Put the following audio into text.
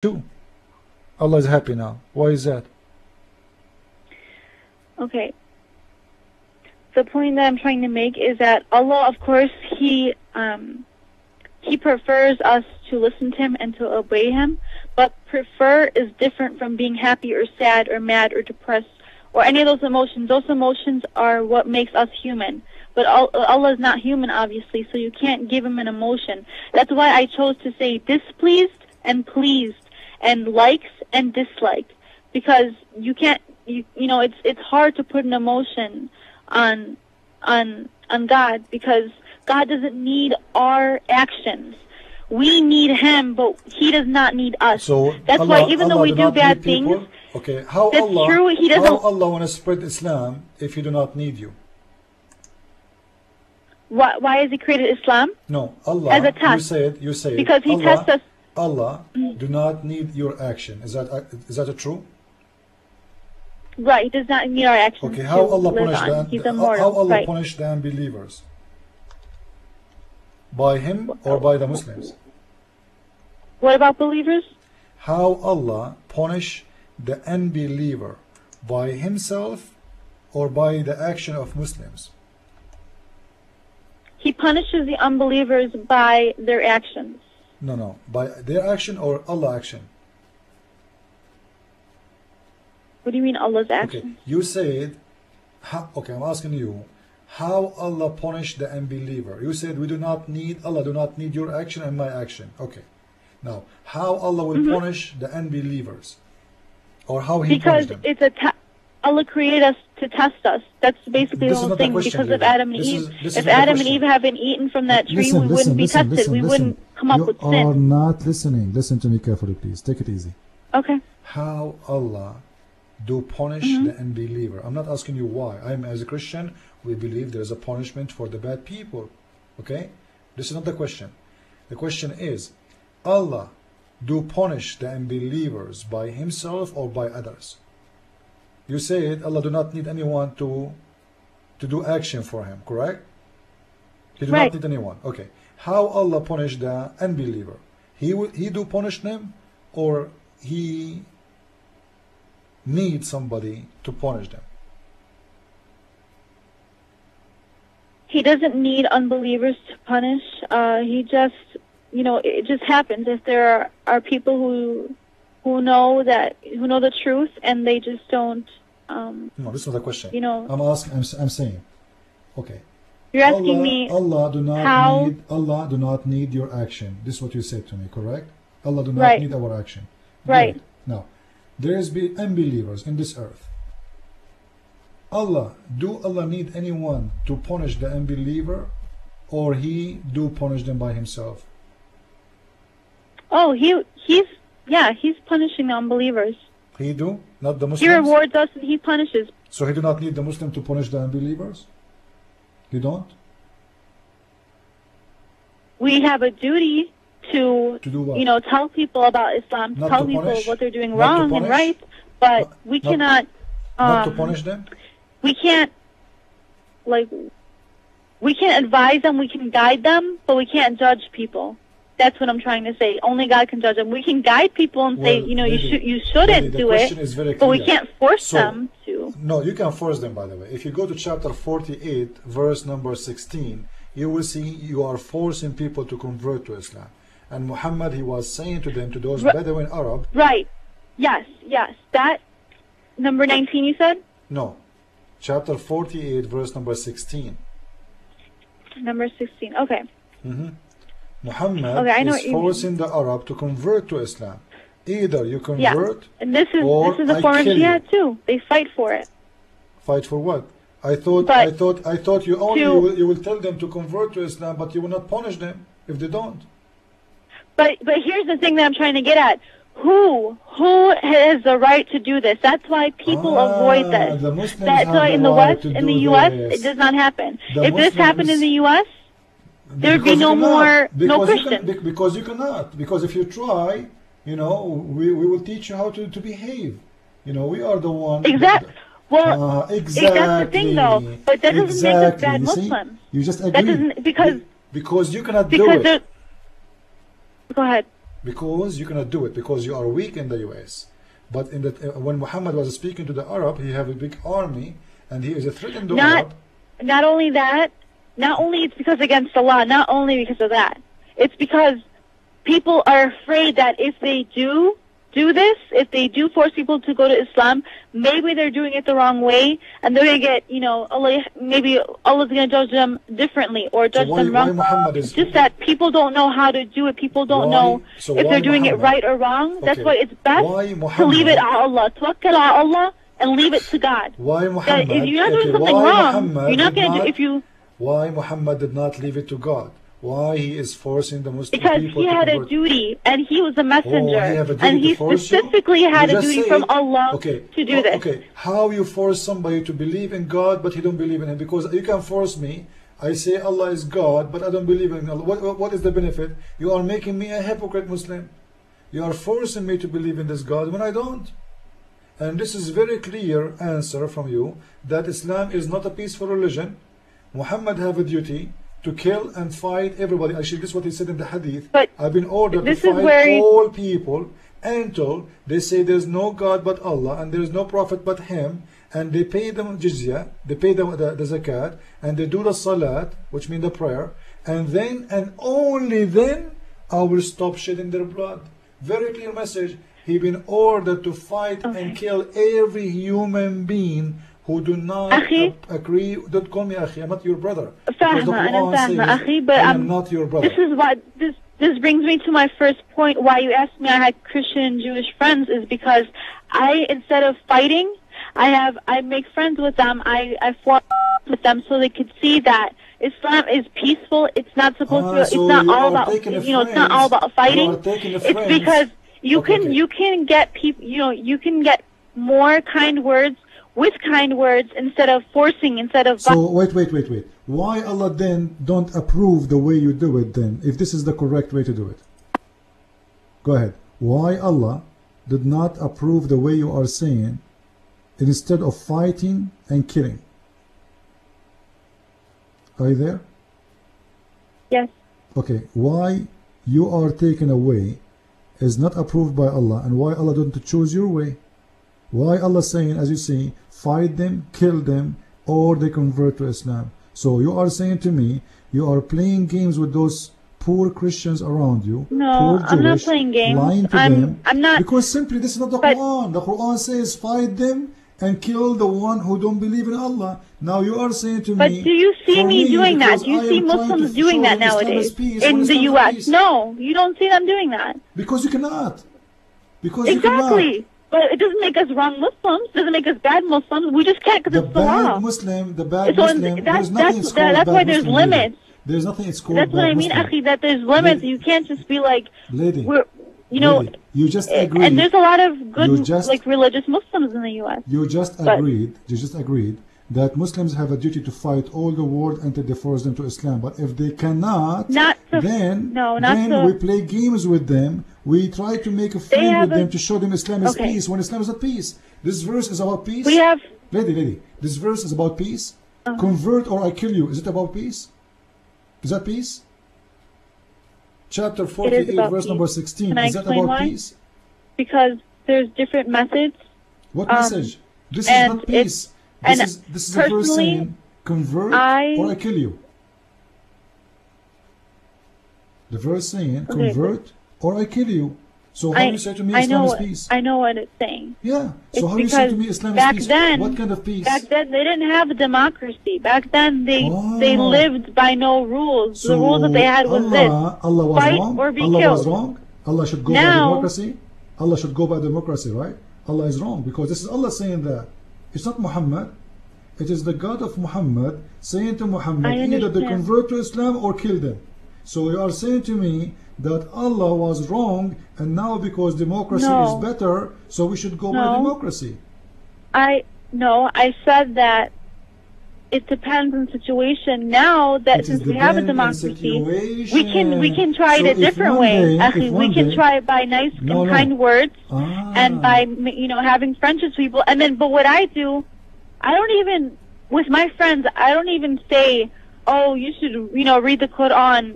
too. Allah is happy now. Why is that? Okay. The point that I'm trying to make is that Allah, of course, He prefers us to listen to Him and to obey Him, but prefer is different from being happy or sad or mad or depressed or any of those emotions. Those emotions are what makes us human. But Allah is not human, obviously, so you can't give Him an emotion. That's why I chose to say displeased and pleased and likes and disliked, because you can't, you know, it's hard to put an emotion on God, because God doesn't need our actions. We need Him, but He does not need us. So that's Allah, why even Allah though we do bad things, okay, how that's Allah, true, He doesn't. How Allah want to spread Islam if He do not need you? Why has He created Islam? No, Allah. As a test. You said. Because He tests us. Allah do not need your action. Is that true? Right. He does not need our actions. Okay. How Allah punish the unbelievers? By Him or by the Muslims? What about believers? How Allah punish the unbeliever? By Himself or by the action of Muslims? He punishes the unbelievers by their actions. No. By their action or Allah action? What do you mean Allah's action? Okay. You said, okay, I'm asking you, how Allah punish the unbeliever? You said Allah do not need your action and my action. Okay. Now, how Allah will punish the unbelievers? Or how He punish them? Because Allah created us to test us. That's basically the whole thing. Because of Adam and Eve. If Adam and Eve haven't eaten from that tree, we wouldn't be tested. We wouldn't come up with sin. You are not listening. Listen to me carefully, please. Take it easy. Okay. How Allah do punish the unbeliever? I'm not asking you why. As a Christian, we believe there is a punishment for the bad people. Okay? This is not the question. The question is, Allah do punish the unbelievers by Himself or by others? You said Allah do not need anyone to do action for Him, correct? He do not need anyone. Okay. How Allah punish the unbeliever? He do punish them, or He need somebody to punish them? He doesn't need unbelievers to punish. He just, it just happens. If there are people who know the truth and they just don't. No, this is not a question. I'm saying, okay. You're asking me. Allah do not need your action. This is what you said to me, correct? Allah do not need our action. Right. Good. Now, there is unbelievers in this earth. Do Allah need anyone to punish the unbeliever, or He do punish them by Himself? Oh, he's punishing the unbelievers. He do? Not the Muslims? He rewards us and He punishes. So He do not need the Muslim to punish the unbelievers? He don't? We have a duty to do what? Tell people about Islam, not tell to people punish? what they're doing wrong and right, but we cannot. Not to punish them? We can't, we can't advise them, we can guide them, but we can't judge people. That's what I'm trying to say. Only God can judge them. We can guide people and say, you shouldn't do it, but we can't force them to. No, you can force them, by the way. If you go to chapter 48, verse number 16, you will see you are forcing people to convert to Islam. And Muhammad, he was saying to them, to those Bedouin Arab. Right. Yes. That, number 19 you said? No. Chapter 48, verse number 16. Number 16, okay. Muhammad is forcing the Arab to convert to Islam. Either you convert, and this is a form of jihad too. They fight for it. Fight for what? I thought you will tell them to convert to Islam, but you will not punish them if they don't. But here's the thing that I'm trying to get at. Who has the right to do this? That's why people avoid this. That's why in the West, in the U.S., it does not happen. If this happened in the U.S., there would be no Christians. Because you cannot. Because if you try, we will teach you how to behave. We are the one. Exactly. Well, that's the thing, though. But that doesn't make us bad Muslims. You just agree. That doesn't, because you cannot do it. Go ahead. because you cannot do it because you are weak in the US. But in the when Muhammad was speaking to the Arab, he have a big army and he is a threat in the Arab. Not only that, not only it's because against Allah, not only because of that. It's because people are afraid that if they do this, if they do force people to go to Islam, maybe they're doing it the wrong way, and they're going to get, maybe Allah's going to judge them differently or judge them wrong. It's just that people don't know how to do it. People don't know if they're doing it right or wrong. That's why it's best to leave it on Allah. Tawakkal on Allah and leave it to God. Why Muhammad? If you're not doing something wrong, you're not going to do if you... Why Muhammad did not leave it to God? Why he is forcing the Muslim people to convert? Because he had a duty, and he was a messenger, and he specifically had a duty from Allah to do this. Okay, how you force somebody to believe in God, but he don't believe in Him? Because you can force me. I say Allah is God, but I don't believe in Allah. What is the benefit? You are making me a hypocrite Muslim. You are forcing me to believe in this God when I don't. And this is very clear answer from you that Islam is not a peaceful religion. Muhammad have a duty to kill and fight everybody. Actually, this is what he said in the hadith. But I've been ordered to fight all people until they say there's no God but Allah and there's no prophet but Him, and they pay them jizya, they pay them the zakat, and they do the salat, which means the prayer, and then and only then I will stop shedding their blood. Very clear message. He been ordered to fight and kill every human being who do not agree. Don't call me Akhi, I'm not your brother. But I'm not your brother. This is what this brings me to my first point. Why you asked me I had Christian and Jewish friends is because instead of fighting, I make friends with them. I form with them so they could see that Islam is peaceful. It's not supposed to. It's not all about it's not all about fighting. It's because you can get people. You can get more kind words with kind words instead of forcing, instead of... So wait. Why Allah then don't approve the way you do it then, if this is the correct way to do it? Go ahead. Why Allah did not approve the way you are saying instead of fighting and killing? Are you there? Yes. Okay. Why you are taken away is not approved by Allah, and why Allah didn't choose your way? Why Allah saying, as you say, fight them, kill them, or they convert to Islam? So you are saying to me, you are playing games with those poor Christians around you. No, poor Jewish, I'm not playing games. Lying to them. I'm not. Because simply this is not the Quran. The Quran says fight them and kill the one who don't believe in Allah. Now you are saying to me. But do you see me doing that? Do you see Muslims doing that nowadays in the U.S.? No, you don't see them doing that. Because you cannot. Because exactly. You cannot. But it doesn't make us wrong Muslims. It doesn't make us bad Muslims. We just can't because it's the law. The bad Muslim, there's nothing it's called that's why there's limits. There's nothing it's called That's what I mean, Akhi, that there's limits. You can't just be like, lady, you just agreed. And there's a lot of good, religious Muslims in the U.S. You just agreed that Muslims have a duty to fight all the world until they force them to Islam. But if they cannot, then we play games with them. We try to make a friend with them to show them Islam is peace when Islam is not peace. This verse is about peace. Lady, this verse is about peace. Convert or I kill you. Is it about peace? Is that peace? Chapter 48, verse number 16. Is that about peace? Because there's different methods. What message? This is not peace. This is a verse saying, convert or I kill you. The verse saying, convert or I kill you. So how do you say to me Islam is peace? I know what it's saying. Yeah. So how do you say to me Islam is peace? What kind of peace? Back then they didn't have a democracy. Back then they lived by no rules. So the rules that they had was Allah was fight wrong. or be Allah killed. Was wrong. Allah should go by democracy. Allah should go by democracy, right? Allah is wrong because this is Allah saying that. It's not Muhammad. It is the God of Muhammad saying to Muhammad, either they convert to Islam or kill them. So you are saying to me that Allah was wrong, and now because democracy is better, so we should go by democracy. I said that it depends on the situation. Now that since we have a democracy, we can try it a different way. We can try it by nice and kind words, and by having friendships with people. And then, but what I do, I don't even with my friends. I don't even say, "Oh, you should read the Quran."